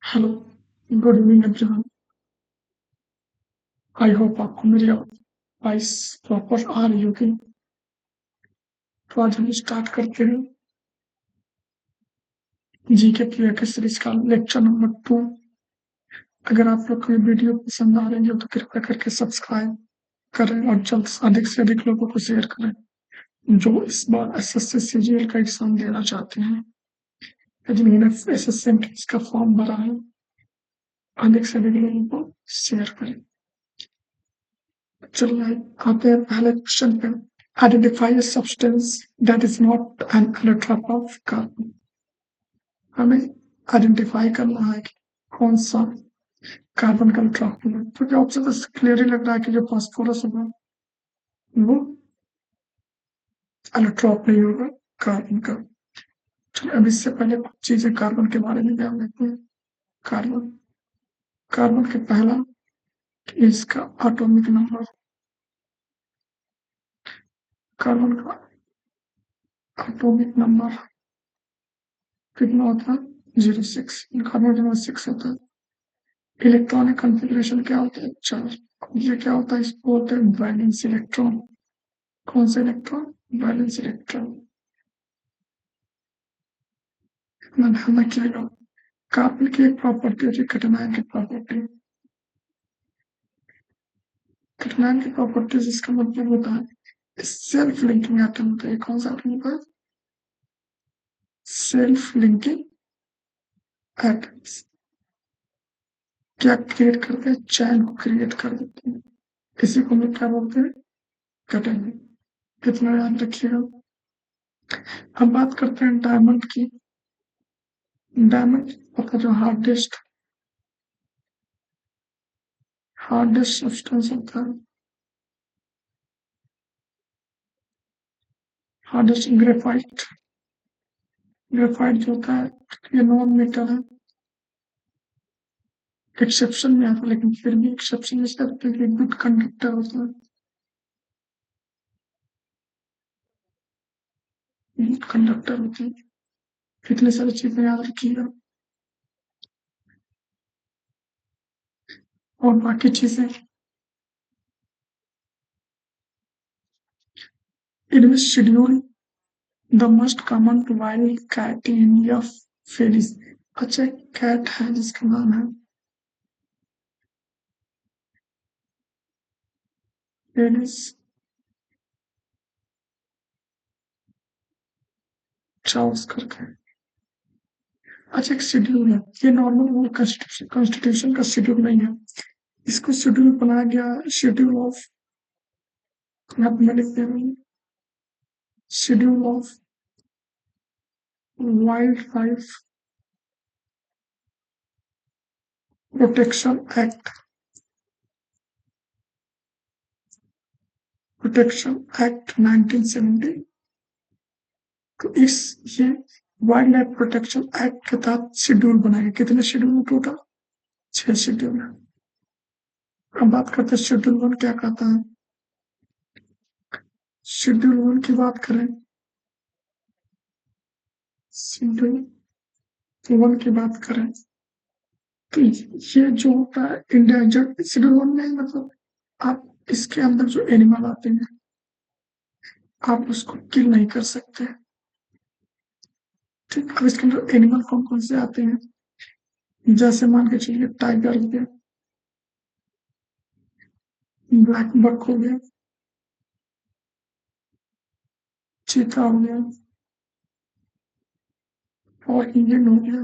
Hello, good evening everyone. I hope आपको मेरी voice proper आ रही होगी। तो आज हम स्टार्ट करते हैं जीके की सीरीज का लेक्चर नंबर 2। अगर आप लोग को ये वीडियो पसंद आ रही हो तो कृपया करके सब्सक्राइब करें और जल्द से अधिक लोगों को शेयर करें जो इस बार एसएससी सीजीएल का एग्जाम देना चाहते हैं या जिन्होंने एसएससी एंट्रेंस का फॉर्म भरा है। अधिक से अधिक लोगों को शेयर करें। चलिए आते हैं पहले क्वेश्चन पे। Identify a substance that is not an allotrope of carbon। हमें आइडेंटिफाई करना है कि कौन सा कार्बन का allotrope है। तो क्या ऑप्शन से क्लियरली लग रहा है कि जो फास्फोरस होगा वो allotrope नहीं होगा कार्बन का। चलिए अब इससे पहले कुछ चीजें कार्बन के बारे में जान लेते हैं। कार्बन कार्बन के पहला इसका एटॉमिक नंबर, कार्बन का एटॉमिक नंबर कितना होता है? 06। कार्बन नंबर 6 होता है। इलेक्ट्रॉनिक कॉन्फ़िगरेशन क्या होता है? 4। ये क्या होता है? इसको बोलते हैं वैलेंस इलेक्ट्रॉन। कौन सा इलेक्ट्रॉन? Valence electron. इतना ध्यान रखिएगा। कार्बन की एक प्रॉपर्टी होती है कैटायन की प्रॉपर्टी। कैटायन की प्रॉपर्टी जिसका मतलब होता है सेल्फ लिंकिंग एटम होता है। कौन सा एटम होता है? Self linking atoms. क्या क्रिएट करते हैं? चैन को क्रिएट कर देते हैं। इसी को हम क्या बोलते हैं? कैटायन। इतना याद रखिएगा। हम बात करते हैं डायमंड की। डायमंड का जो हार्डेस्ट सब्सटेंस होता है, हार्डेस्ट ग्रेफाइट। ग्रेफाइट जो होता है ये नॉन मेटल है। एक्सेप्शन में आता है लेकिन फिर भी एक्सेप्शन इस करते हैं कि गुड कंडक्टर होता है। गुड कंडक्टर होते हैं। इतनी सारी चीजें याद रखिएगा और बाकी चीजें इनमें schedule the most common wild cat in India Felis. अच्छा कैट है जिसका नाम है फेलिस चार्ल्स करके। अच्छा एक शेड्यूल है, ये नॉर्मल वो कॉन्स्टिट्यूशन का शेड्यूल नहीं है। इसको शेड्यूल बनाया गया शेड्यूल ऑफ, मैं लिखते हैं schedule of wild life protection act. Protection act 1970। तो इस ये वाइल्ड लाइफ प्रोटेक्शन एक्ट के तहत शेड्यूल बनाए। कितने शेड्यूल टोटल? 6 शेड्यूल है। अब बात करते हैं शेड्यूल 1 क्या कहता है। शेड्यूल 1 की बात करें, शेड्यूल 1 की बात करें तो ये जो होता है इंडेंजर्ड। शेड्यूल 1 में मतलब आप इसके अंदर जो एनिमल आते हैं आप उसको किल नहीं कर सकते। ठीक, अब इसके अंदर एनिमल कौन कौन से आते हैं? जैसे मान के चलिए टाइगर हो गया, ब्लैक बक हो गया, चीता हो गया और इंडियन हो गया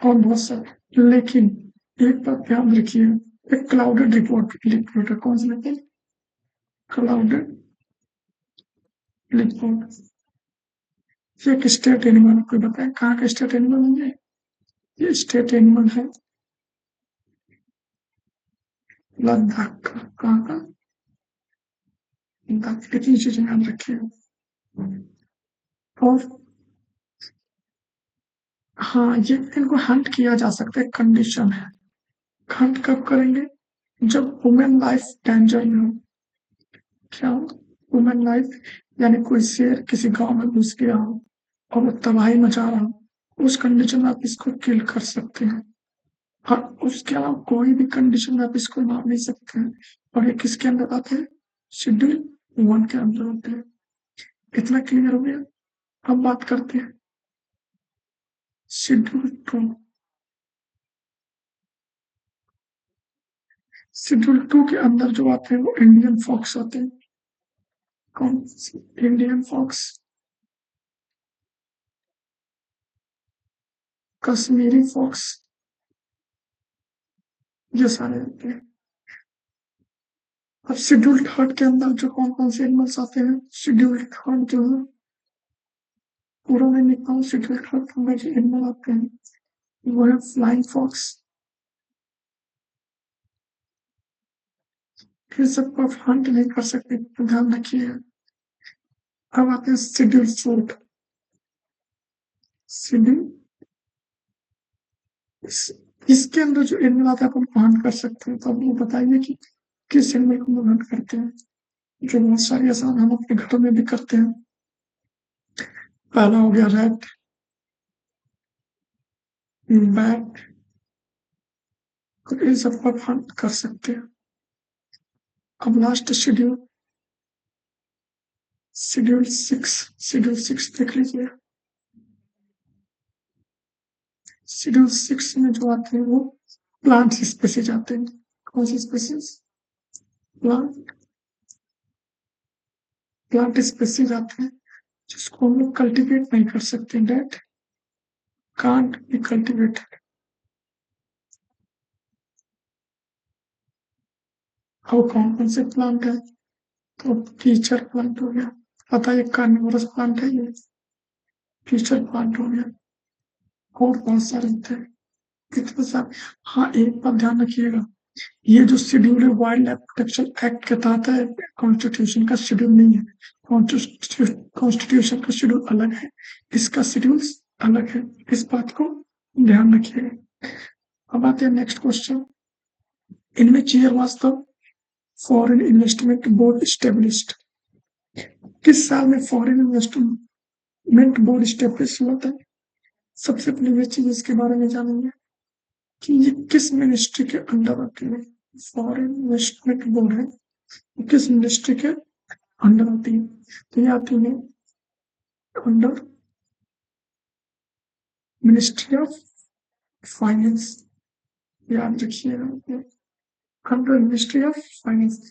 और बहुत सारे। लेकिन एक बात ध्यान रखिए, एक क्लाउडेड रिपोर्ट है। कौन सी लेते? Clouded report. ये एक स्टेट एनिमल है। कोई बताए कहाँ का स्टेट एनिमल है? ये स्टेट एनिमल है लद्दाख का। कहाँ का? लद्दाख। इतनी चीजें याद रखिए। और हाँ, ये इनको हंट किया जा सकता है, कंडीशन है। हंट कब करेंगे? जब ह्यूमन लाइफ डेंजर में हो। क्या हो? ह्यूमन लाइफ यानी कोई शेर किसी गांव में घुस गया हो और वो तबाही मचा रहा हो उस कंडीशन में आप इसको किल कर सकते हैं। हाँ, उसके अलावा कोई भी कंडीशन में आप इसको मार नहीं सकते हैं। और ये किसके अंदर आते हैं? शेड्यूल 1 के अंदर होते हैं। इतना क्लियर हो गया? अब बात करते हैं शेड्यूल 2। शेड्यूल 2 के अंदर जो आते हैं वो इंडियन फॉक्स आते हैं। कौन? इंडियन फॉक्स, कश्मीरी फॉक्स, ये सारे आते हैं। अब शेड्यूल 3 के अंदर जो कौन कौन से एनिमल्स आते हैं? शेड्यूल 3 जो है, पूरा मैं लिखता हूँ, शेड्यूल 3 के अंदर जो एनिमल आते हैं वो है फ्लाइंग फॉक्स। फिर सबको आप हंट नहीं कर सकते, तो ध्यान रखिएगा। अब आते हैं शेड्यूल 4। शेड्यूल इसके अंदर जो एनिमल आता है अपन हंट कर सकते हैं। तो आप लोग बताइए कि किस एनिमल को हम हंट करते हैं, जो बहुत सारी आसान हम अपने घरों में भी करते हैं। पहला हो गया रैट, बैट, और इन सबको आप हंट कर सकते हैं। अब लास्ट शेड्यूल, शेड्यूल 6। शेड्यूल 6 देख लीजिए। शेड्यूल 6 में जो आते हैं वो प्लांट स्पेसीज आते हैं। कौन सी स्पेसीज? प्लांट, प्लांट स्पेसीज आते हैं जिसको हम लोग कल्टीवेट नहीं कर सकते। That can't be cultivated. अब कौन कौन से प्लांट है? तो टीचर प्लांट हो गया, पता है कार्निवोरस प्लांट है ये, टीचर प्लांट हो गया। और बहुत सारे थे, कितने सारे। हाँ, एक बात ध्यान रखिएगा, ये जो शेड्यूल है वाइल्ड लाइफ प्रोटेक्शन एक्ट के तहत है, कॉन्स्टिट्यूशन का शेड्यूल नहीं है। कॉन्स्टिट्यूशन का शेड्यूल अलग है, इसका शेड्यूल अलग है। इस बात को ध्यान रखिएगा। अब आते हैं next question. In which year was the foreign investment board established? किस साल में फॉरेन इन्वेस्टमेंट बोर्ड स्टेब्लिश हुआ था? सबसे पहले ये चीज इसके बारे में जानेंगे कि ये किस मिनिस्ट्री के अंडर आती है। फॉरेन इन्वेस्टमेंट बोर्ड है, किस मिनिस्ट्री के अंडर आती है? तो ये आती है अंडर मिनिस्ट्री ऑफ फाइनेंस। याद रखिएगा, अंडर मिनिस्ट्री ऑफ फाइनेंस।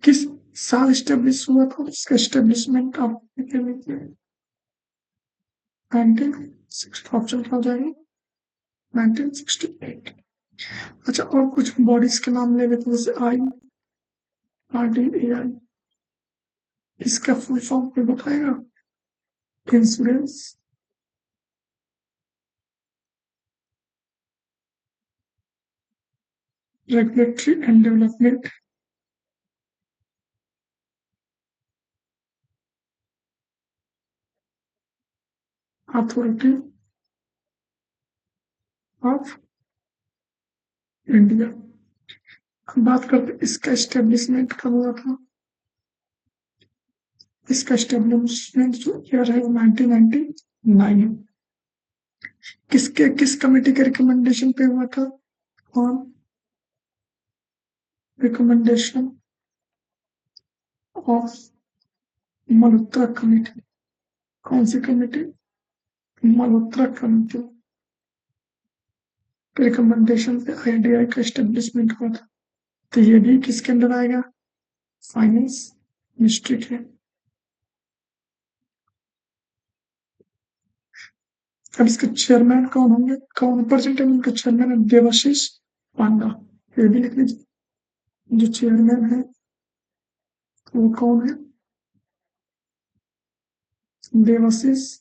किस साल स्टेब्लिश हुआ था? इसका स्टेब्लिशमेंट आप 1960 ऑप्शन हो जाएगा, 1968। अच्छा, और कुछ बॉडीज के नाम ले लेते हैं, जैसे IRDAI, इसका फुल फॉर्म पे बताएगा? Insurance regulatory and development authority of India. बात करते हैं इसका एस्टेब्लिशमेंट कब हुआ था। इसका एस्टेब्लिशमेंट जो ईयर है वो 1999 है। किस कमेटी के रिकमेंडेशन पे हुआ था? On recommendation of Malhotra committee. कौन सी कमेटी? मल्होत्रा कमेटी के रिकमेंडेशन पे IRDAI का एस्टेब्लिशमेंट हुआ था। तो ये भी किसके अंदर आएगा? फाइनेंस मिनिस्ट्री के। अब इसके चेयरमैन कौन होंगे? कौन प्रेजेंट है? इनका चेयरमैन है देवाशीष पांडा। ये भी लिख लीजिए, जो चेयरमैन है वो कौन है? देवाशीष,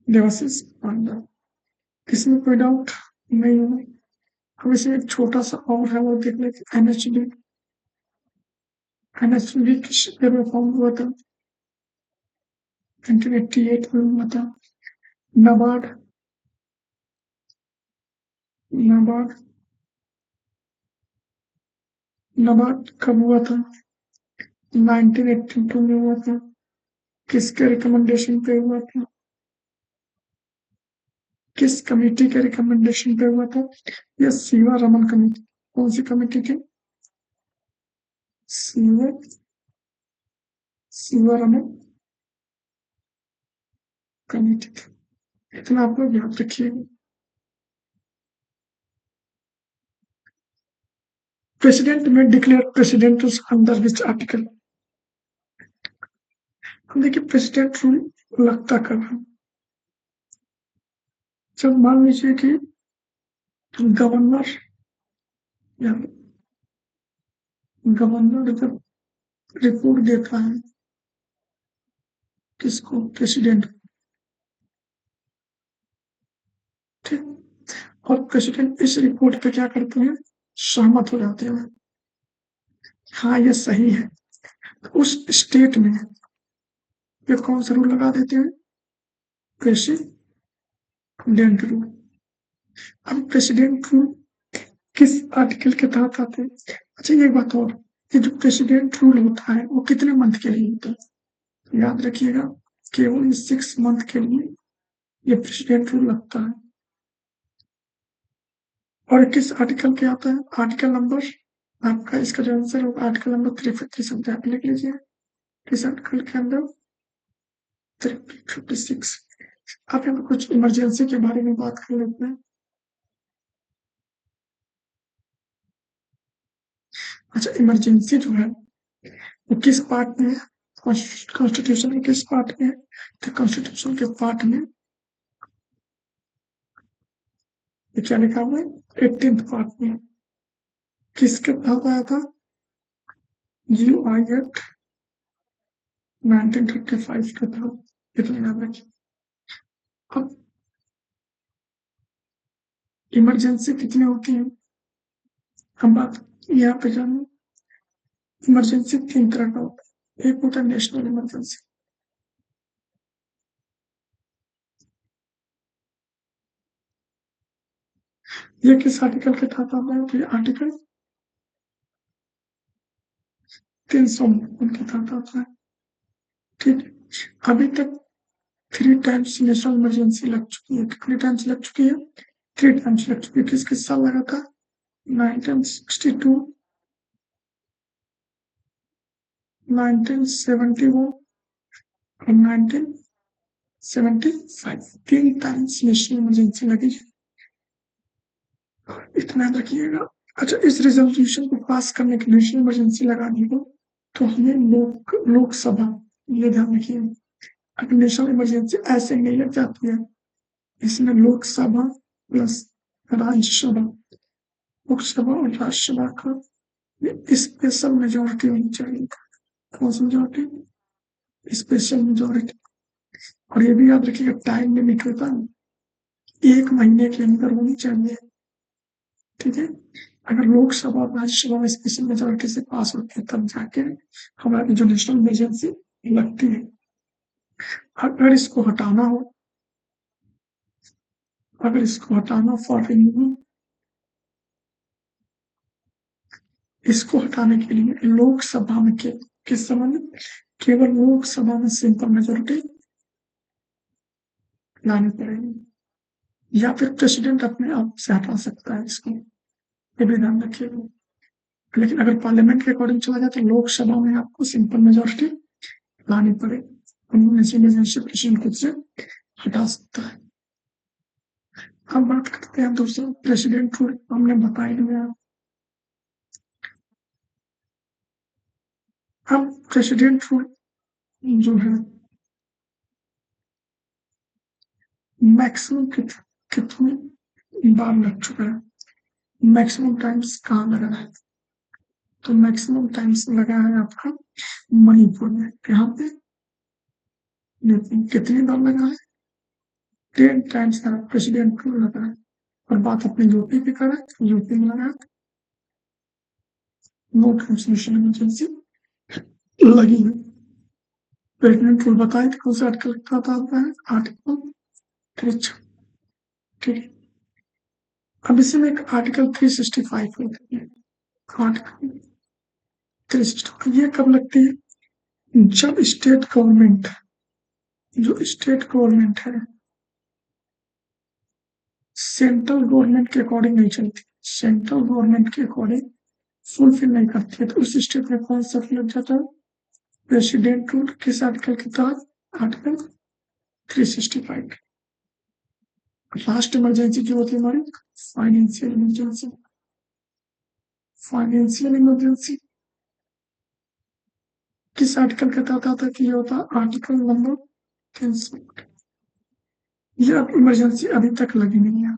देवाशीष पांडा। इसमें कोई डाउट नहीं है? अब इसमें एक छोटा सा और है, वो देख लेते। एनएचबी किस ईयर में फॉर्म हुआ था? 1988 में हुआ था। नाबार्ड, नाबार्ड, नाबार्ड कब हुआ था? 1982 में हुआ था। किसके रिकमेंडेशन पे हुआ था? किस कमेटी के रिकमेंडेशन पे हुआ था? यह सीवा रमन कमेटी। कौन सी कमेटी थी? सीवा रमन कमेटी थी। इतना आप लोग याद रखिएगा। प्रेसिडेंट में declare president under which article? देखिए प्रेसिडेंट रूल लगता कब है? जब मान लीजिए कि गवर्नर या गवर्नर जब रिपोर्ट देता है किसको? प्रेसिडेंट। ठीक। और प्रेसिडेंट इस रिपोर्ट पे क्या करते हैं? सहमत हो जाते हैं। हाँ ये सही है। तो उस स्टेट में ये कौन सा रूल लगा देते हैं? President rule. अब प्रेसिडेंट रूल किस आर्टिकल के तहत आते हैं? अच्छा ये बात और, ये जो प्रेसिडेंट रूल होता है वो कितने मंथ के लिए होता है? याद रखिएगा, केवल 6 मंथ के लिए ये प्रेसिडेंट रूल लगता है। और किस आर्टिकल के आता है? आर्टिकल नंबर, आपका इसका जो आंसर होगा आर्टिकल नंबर 356 आप लिख लीजिए। किस आर्टिकल के अंदर? 356। आप यहाँ कुछ इमरजेंसी के बारे में बात कर लेते हैं। अच्छा इमरजेंसी जो है वो किस पार्ट में है? कॉन्स्टिट्यूशन के किस पार्ट में है? तो कॉन्स्टिट्यूशन के पार्ट में ये क्या लिखा हुआ है? 18th पार्ट में। किसके तहत आया था? GUI एक्ट 1935 के तहत। इतना याद रखिए। अब इमरजेंसी कितनी होती है? हम बात यहाँ पे जाने। इमरजेंसी 3 तरह का होता है। एक होता है नेशनल इमरजेंसी। ये किस आर्टिकल के तहत आता है? तो ये आर्टिकल 300 उनके तहत आता है। ठीक है। अभी तक 3 टाइम्स नेशनल इमरजेंसी लग चुकी है। कितने टाइम्स लग चुकी है? 3 टाइम्स लग चुकी है। किस किस साल लगा था? 1962, 1971 और 1975। 3 टाइम्स नेशनल इमरजेंसी लगी है। इतना याद रखिएगा। अच्छा इस रेजोल्यूशन को पास करने के नेशनल इमरजेंसी लगाने को तो हमें लोकसभा, ये ध्यान रखिए। अगर नेशनल इमरजेंसी ऐसे नहीं लग जाती है, इसमें लोकसभा प्लस राज्यसभा, लोकसभा और राज्यसभा का स्पेशल मेजोरिटी होनी चाहिए। कौन सी मेजोरिटी? Special majority. और ये भी याद रखिएगा टाइम लिमिट होता है, 1 महीने के अंदर होनी चाहिए। ठीक है। अगर लोकसभा और राज्यसभा में स्पेशल मेजोरिटी से पास होती है तब जाके हमारी जो नेशनल इमरजेंसी लगती है। अगर इसको हटाना हो, अगर इसको हटाना फॉर रिमूविंग, इसको हटाने के लिए लोकसभा में किस समय में? केवल लोकसभा में सिंपल मेजोरिटी लानी पड़ेगी, या फिर प्रेसिडेंट अपने आप से हटा सकता है इसको। ये भी ध्यान रखिएगा। लेकिन अगर पार्लियामेंट के अकॉर्डिंग चला जाए तो लोकसभा में आपको सिंपल मेजोरिटी लानी पड़ेगी। इमरजेंसी प्रेसिडेंट खुद से हटा सकता है। अब बात करते हैं दूसरा प्रेसिडेंट रूल। हमने बता ही दिया। अब प्रेसिडेंट रूल जो है मैक्सिमम कितनी बार लग चुका है? मैक्सिमम टाइम्स कहाँ लगा है? तो मैक्सिमम टाइम्स लगा है आपका मणिपुर में। यहाँ पे कितनी बार लगा है? 10 टाइम्स का प्रेसिडेंट रूल लगा है। और बात अपने यूपी की करें, यूपी में लगा नो ट्रांसमिशन इमरजेंसी लगी है। प्रेसिडेंट रूल बताए थे कौन सा आर्टिकल आता है? आर्टिकल 3। ठीक है। अब इसी में एक आर्टिकल 365 होती है। आर्टिकल 365 ये कब लगती है? जब स्टेट गवर्नमेंट जो स्टेट गवर्नमेंट है सेंट्रल गवर्नमेंट के अकॉर्डिंग नहीं चलती, सेंट्रल गवर्नमेंट के अकॉर्डिंग फुलफिल नहीं करती है, तो उस स्टेट में कौन सा लग जाता है? प्रेसिडेंट रूल किस आर्टिकल के तहत? आर्टिकल 365। लास्ट इमरजेंसी जो होती है हमारी फाइनेंशियल इमरजेंसी। फाइनेंशियल इमरजेंसी किस आर्टिकल के तहत आता है कि ये होता है? Article number 300। ये अब इमरजेंसी अभी तक लगी नहीं है,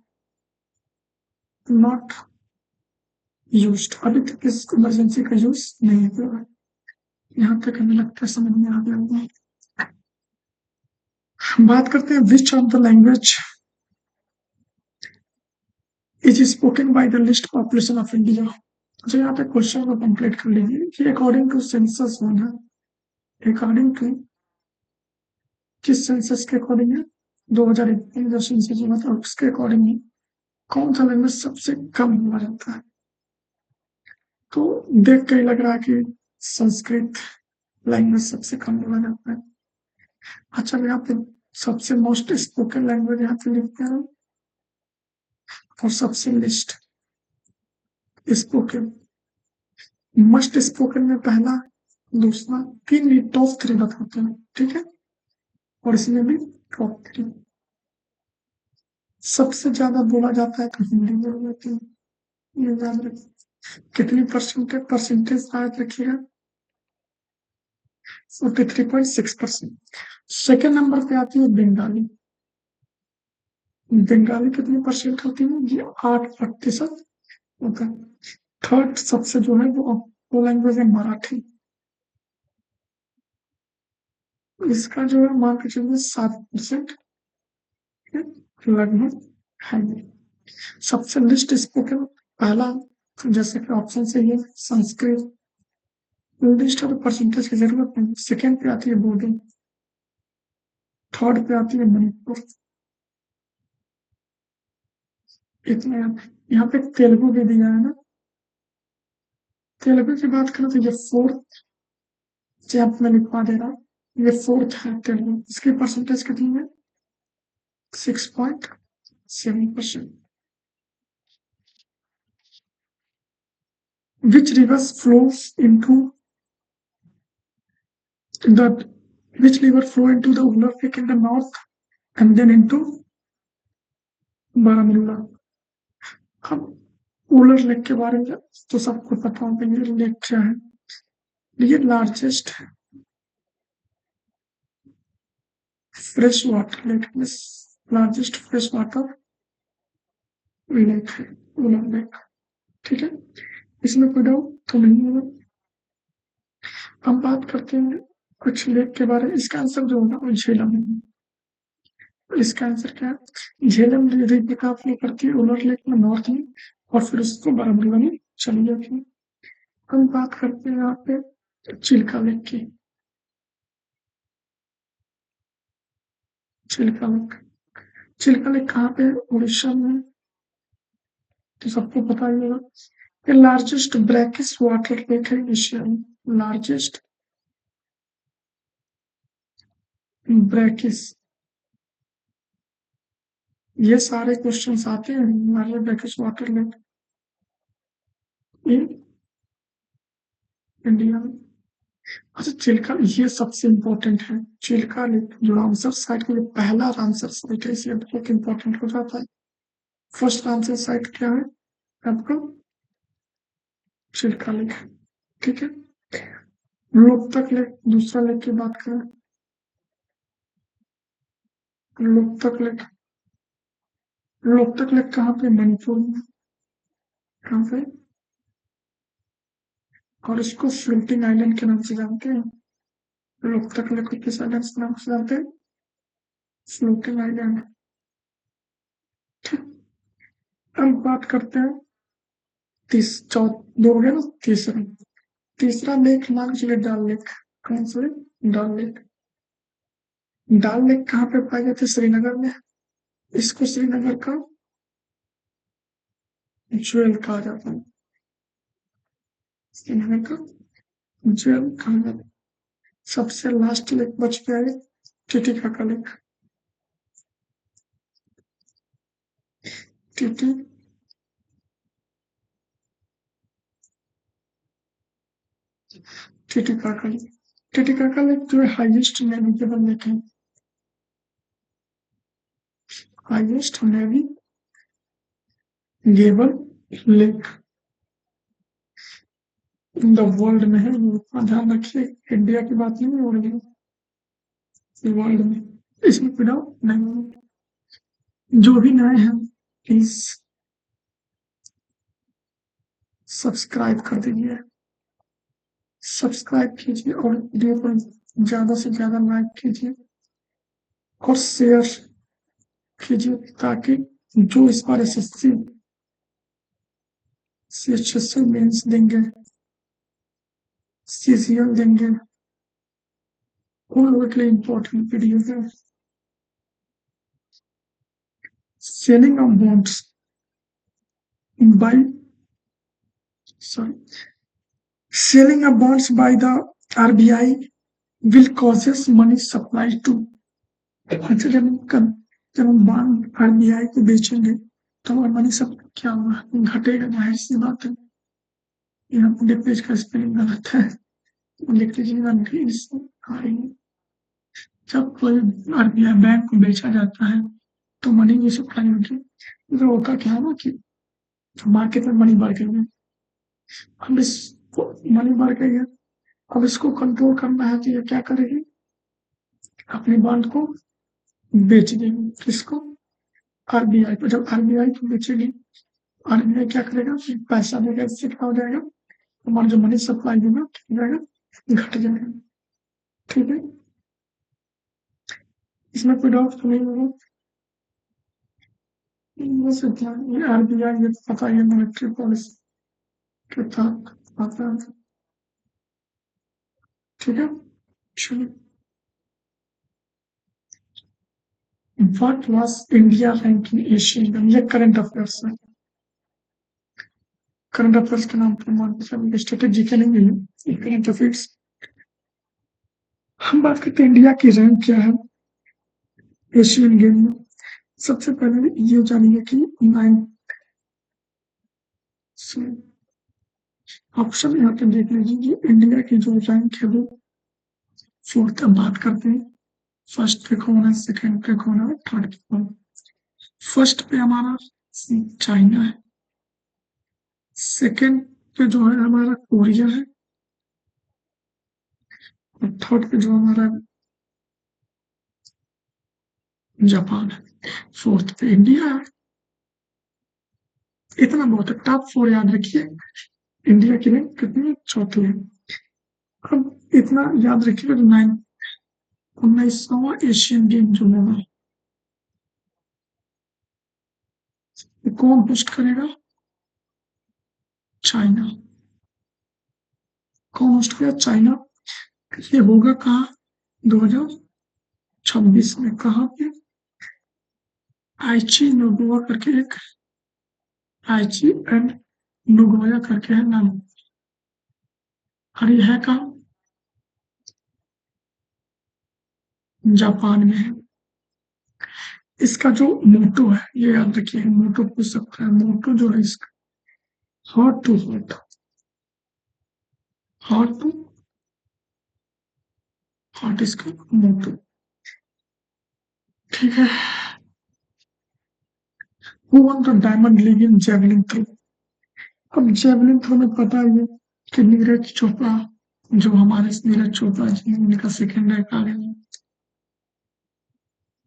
नॉट यूज्ड, अभी तक इस इमरजेंसी का यूज नहीं हुआ है। यहाँ तक हमें लगता है समझ में आ गया होगा। बात करते हैं which of the language is spoken by the list population of India. तो यहाँ पे क्वेश्चन को कंप्लीट कर लीजिए कि अकॉर्डिंग टू सेंसस वन है, अकॉर्डिंग टू किस सेंसस के अकॉर्डिंग है? 2021 जो सेंसस हुआ था उसके अकॉर्डिंग कौन सा लैंग्वेज सबसे कम बोला जाता है? तो देख के ही लग रहा है कि संस्कृत लैंग्वेज सबसे कम बोला जाता है। अच्छा, यहाँ पे सबसे मोस्ट स्पोकन लैंग्वेज यहाँ पे लिखते हैं और सबसे लिस्ट स्पोकन, मस्ट स्पोकन में पहला, दूसरा, तीन, टॉप 3 बताते हैं, ठीक है? और इसमें भी टॉप 3 सबसे ज्यादा बोला जाता है तो हिंदी बोली जाती है, ये याद रखिए। कितनी परसेंटेज याद रखिएगा? 43.6%। सेकेंड नंबर पे आती है बंगाली। बंगाली कितनी परसेंट होती है? ये 8% होता है। थर्ड सबसे जो है वो लैंग्वेज है मराठी, इसका जो है मान के चलिए 7% लगभग है। सबसे लिस्ट स्पोकन पहला, जैसे कि ऑप्शन से ये संस्कृत, लिस्ट और परसेंटेज की जरूरत नहीं। सेकेंड पे आती है बोडो, थर्ड पे आती है मणिपुर, इतना यहाँ पे तेलुगु भी दिया है ना। तेलुगु की बात करें तो ये फोर्थ, आप में लिखवा दे रहा, ये फोर्थ है तेलुगु, इसकी परसेंटेज कितनी है? 6.7%। Which rivers flows into the which river flow into the Uller Lake in the north and then into Baramulla? अब उलर लेक के बारे में तो सबको पता होगा, ये लेक क्या है? ये largest fresh water lake, largest fresh water lake है उलर लेक, ठीक है? इसमें कोई डाउट तो नहीं होगा। हम बात करते हैं कुछ लेक के बारे में, इसका आंसर जो होगा वो झेलम है। इसका आंसर क्या है? झेलम रिवर का फ्लो करती है उलर लेक में नॉर्थ में और फिर उसको बारामूला में चली जाती है। हम बात करते हैं यहाँ पे चिल्का लेक की। चिल्का लेक, चिल्का लेक कहाँ पे? उड़ीसा में, तो सबको पता ही होगा। ये लार्जेस्ट ब्रैकिश वाटर लेक है एशिया में, लार्जेस्ट ब्रैकिश। ये सारे क्वेश्चंस आते हैं हमारे brackish water lake in India में। अच्छा, चिल्का ये सबसे इम्पोर्टेंट है, चिल्का लेक जो रामसर साइट का पहला रामसर साइट है, इसे बहुत इम्पोर्टेंट हो जाता है। फर्स्ट रामसर साइट क्या है आपका? चिल्का लेक, ठीक है? लोकतक लेक, दूसरा लेक की बात करें, लोकतक लेक, लोकतक लेक कहाँ पे? मणिपुर में, कहाँ पे? और इसको फ्लोटिंग आइलैंड के नाम से जानते हैं। लोकतक लेक को किस आइलैंड के नाम से जानते हैं? फ्लोटिंग आइलैंड, ठीक। अब बात करते हैं दो हो गया ना, तीसरा, तीसरा लेक मान के चलिए डल लेक। कौन सा लेक? डल लेक। डल लेक कहाँ पे पाए जाते? श्रीनगर में। इसको श्रीनगर का ज्वेल कहा जाता है, श्रीनगर का ज्वेल कहा जाता है। सबसे लास्ट लेक बच गया है टीटी का कलिक, टीटी टीटी का कलिक, टीटी का कलिक जो है हाईएस्ट नेविगेबल लेक है, highest navigable lake in the world में है। ध्यान रखिए, इंडिया की बात नहीं हो रही है, वर्ल्ड में, इसमें कोई डाउट नहीं। जो भी नए हैं प्लीज सब्सक्राइब कर दीजिए, सब्सक्राइब कीजिए और वीडियो को ज्यादा से ज्यादा लाइक कीजिए और शेयर कीजिए, ताकि जो इस बार एसएससी सीएचएसएल मेंस देंगे, सीसीएल देंगे, उन लोगों के लिए इम्पोर्टेंट वीडियो है। Selling of bonds by selling of bonds by the RBI will causes money supply to। अच्छा, जब हम बॉन्ड आरबीआई को बेचेंगे तो हमारा मनी सप्लाई क्या होगा, घटेगा, जाहिर सी बात है। यहाँ पूरे पेज का स्पेलिंग गलत है, लिख लीजिएगा। जब कोई आरबीआई बैंक को बेचा जाता है तो मनी की सप्लाई होगी। तो होता क्या है ना कि मार्केट में मनी बढ़ गई है, अब इसको मनी बढ़ गई है, अब इसको कंट्रोल करना है तो ये क्या करेगी, अपने बॉन्ड को बेच देगी। किसको, आरबीआई को। जब आरबीआई को बेचेगी, आरबीआई क्या करेगा, पैसा देगा, इससे क्या हो जाएगा, हमारा जो मनी सप्लाई होगा हो जाएगा, घट जाएगा। ठीक है, इसमें कोई डाउट तो नहीं होगा। ये आरबीआई, ये तो पता ही है, मॉनेटरी पॉलिसी के तहत आता है। ठीक है, चलिए। What was India rank in Asian Games? ये करंट अफेयर्स है, करंट अफेयर्स के नाम पर मान स्ट्रेटेजी के नहीं है, करंट अफेयर्स। हम बात करते हैं इंडिया की रैंक क्या है एशियन गेम में। सबसे पहले ये जानिए कि ऑप्शन यहाँ पे देख लीजिए कि इंडिया की जो रैंक है वो 4th। बात करते हैं फर्स्ट पे कौन है, सेकंड पे कौन है, थर्ड पे कौन है। फर्स्ट पे हमारा चाइना है, सेकंड पे जो है हमारा कोरिया है, और थर्ड पे जो हमारा जापान है, फोर्थ पे इंडिया है। इतना बहुत है, टॉप 4 याद रखिए। इंडिया की रैंक कितनी है, 4थी है। अब इतना याद रखिए, 19वां एशियन गेम जो होगा कौन होस्ट करेगा, चाइना। कौन होस्ट करेगा, चाइना। ये होगा कहाँ, 2026 में। कहाँ पे, आइची नोगोया करके एक, आइची एंड नोगोया करके है नाम, और ये है कहाँ, जापान में है। इसका जो मोटो है, ये याद रखिए, मोटो पूछ सकता है, मोटो जो है इसका hot to hot, hot to hot, इसका मोटो। ठीक है, who won the Diamond League in javelin throw. अब जेवलिन थ्रो में पता ही है कि नीरज चोपड़ा, जो हमारे नीरज चोपड़ा जी, उनका सेकेंड रैंक आ गया,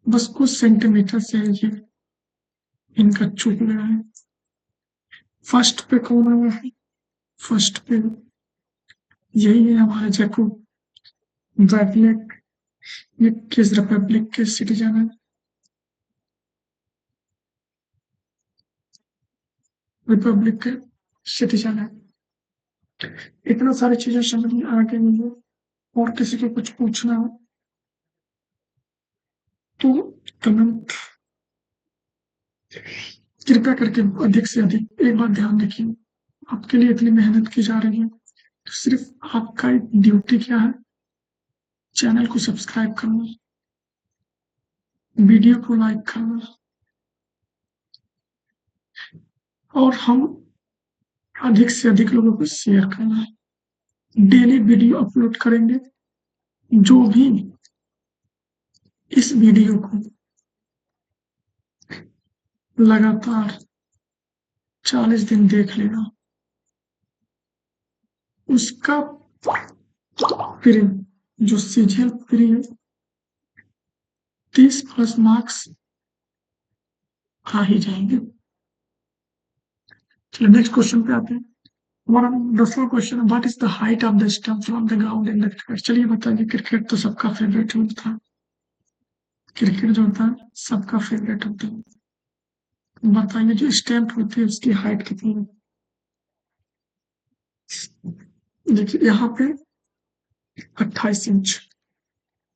बस कुछ सेंटीमीटर से ये इनका चूक गया है। फर्स्ट पे कौन आया है, फर्स्ट पे यही है हमारे जैकब वैगलेट, ये किस रिपब्लिक के सिटीजन है, रिपब्लिक के सिटीजन है। इतना सारी चीजें समझ में आ गई है, और किसी को कुछ पूछना हो तो कमेंट कृपया करके अधिक से अधिक। एक बात ध्यान रखिए, आपके लिए इतनी मेहनत की जा रही है, तो सिर्फ आपका ड्यूटी क्या है, चैनल को सब्सक्राइब करना, वीडियो को लाइक करना और हम अधिक से अधिक लोगों को शेयर करना है। डेली वीडियो अपलोड करेंगे। जो भी इस वीडियो को लगातार 40 दिन देख लेगा, उसका प्री जो सीजीएल प्री 30+ मार्क्स आ ही जाएंगे। चलिए नेक्स्ट क्वेश्चन पे आते हैं। हमारा 10वां question, what is the height of the stump from the ground in the cricket. चलिए बताइए, क्रिकेट तो सबका फेवरेट होता है, क्रिकेट जो होता है सबका फेवरेट होता है। बताइए जो स्टैम्प होती है उसकी हाइट कितनी है। देखिए यहाँ पे 28 इंच,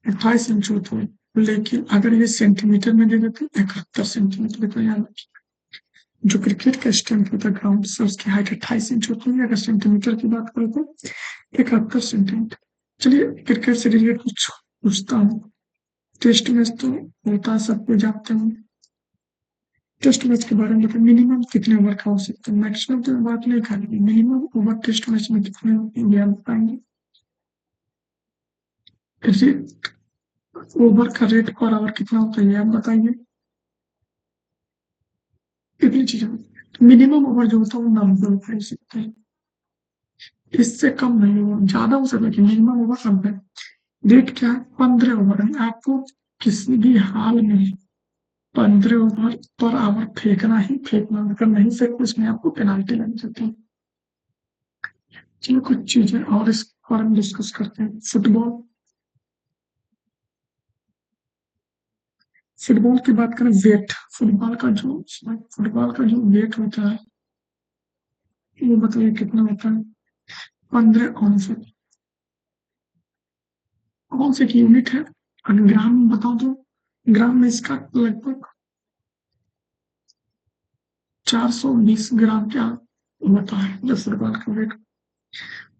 28 इंच होती है, लेकिन अगर ये सेंटीमीटर में दे देते 71 सेंटीमीटर। तो यहाँ जो क्रिकेट का स्टैम्प होता है ग्राउंड से उसकी हाइट 28 इंच होती है। अगर सेंटीमीटर की बात करें तो 71 सेंटीमीटर। चलिए क्रिकेट से रिलेटेड कुछ पूछता हूँ। टेस्ट मैच तो होता है, सबको जानते हैं। टेस्ट मैच के बारे में बताइए, मिनिमम कितने ओवर का हो सकता है। मैक्सिमम तो बात नहीं करेंगे, मिनिमम ओवर टेस्ट मैच में कितने इंडिया में पाएंगे। रेट, ओवर का रेट पर आवर कितना होता है आप बताइए। इतनी चीजें मिनिमम ओवर जो होता है वो 90 ओवर हो सकता है, इससे कम नहीं हो, ज्यादा हो सकता है। Minimum over 90। रेट क्या है, 15 ओवर है। आपको किसी भी हाल में 15 ओवर पर आवर फेंकना ही फेंकना, अगर नहीं फेंकते उसमें आपको पेनाल्टी लग जाती है। चलिए कुछ चीजें और इस बारे में डिस्कस करते हैं। फुटबॉल की बात करें, वेट फुटबॉल का जो वेट होता है वो बताइए कितना होता है। 15 औंस। औंस एक यूनिट है। अगर ग्राम में बताओ तो ग्राम में इसका लगभग 420 ग्राम क्या होता है जो फुटबॉल का वेट।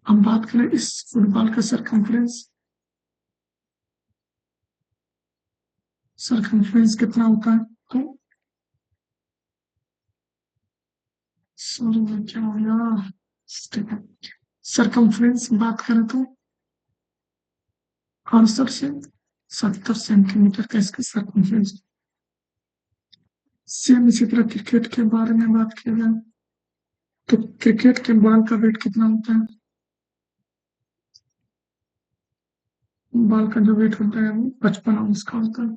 हम बात करें इस फुटबॉल का सरकमफ्रेंस कितना होता है। तो सॉरी क्या हो गया, ठीक है। सरकमफ्रेंस बात करें तो 68 से 70 सेंटीमीटर का इसका सरकमफ्रेंस। सेम इसी तरह क्रिकेट के बारे में बात किया जाए तो क्रिकेट के बॉल का वेट कितना होता है। बॉल का जो वेट होता है वो 55 औंस का होता है।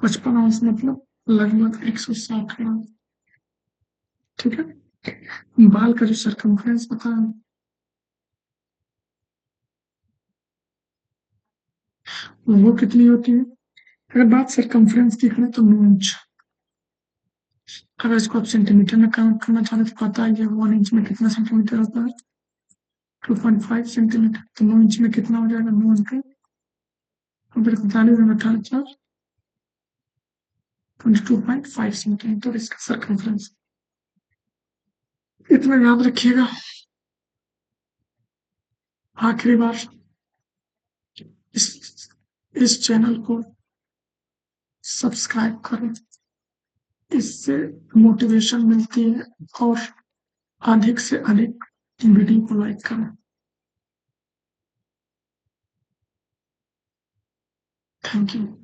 55 औंस मतलब लगभग 160 ग्राम। ठीक है। बाल का जो सरकमफ्रेंस होता है वो कितनी होती है। अगर बात सरकमफ्रेंस की करें तो 9 इंच। अगर इसको आप सेंटीमीटर में काउंट करना चाहते तो पता है कि 1 इंच में कितना सेंटीमीटर होता है, 2.5 सेंटीमीटर। तो 9 इंच में कितना हो जाएगा, 9 फिर 45 में 4 22.5 सेंटीमीटर इसका सरकमफ्रेंस। इतना याद रखिएगा। आखिरी बार इस इस चैनल को सब्सक्राइब करें, इससे मोटिवेशन मिलती है। और अधिक से अधिक वीडियो को लाइक करें। Thank you.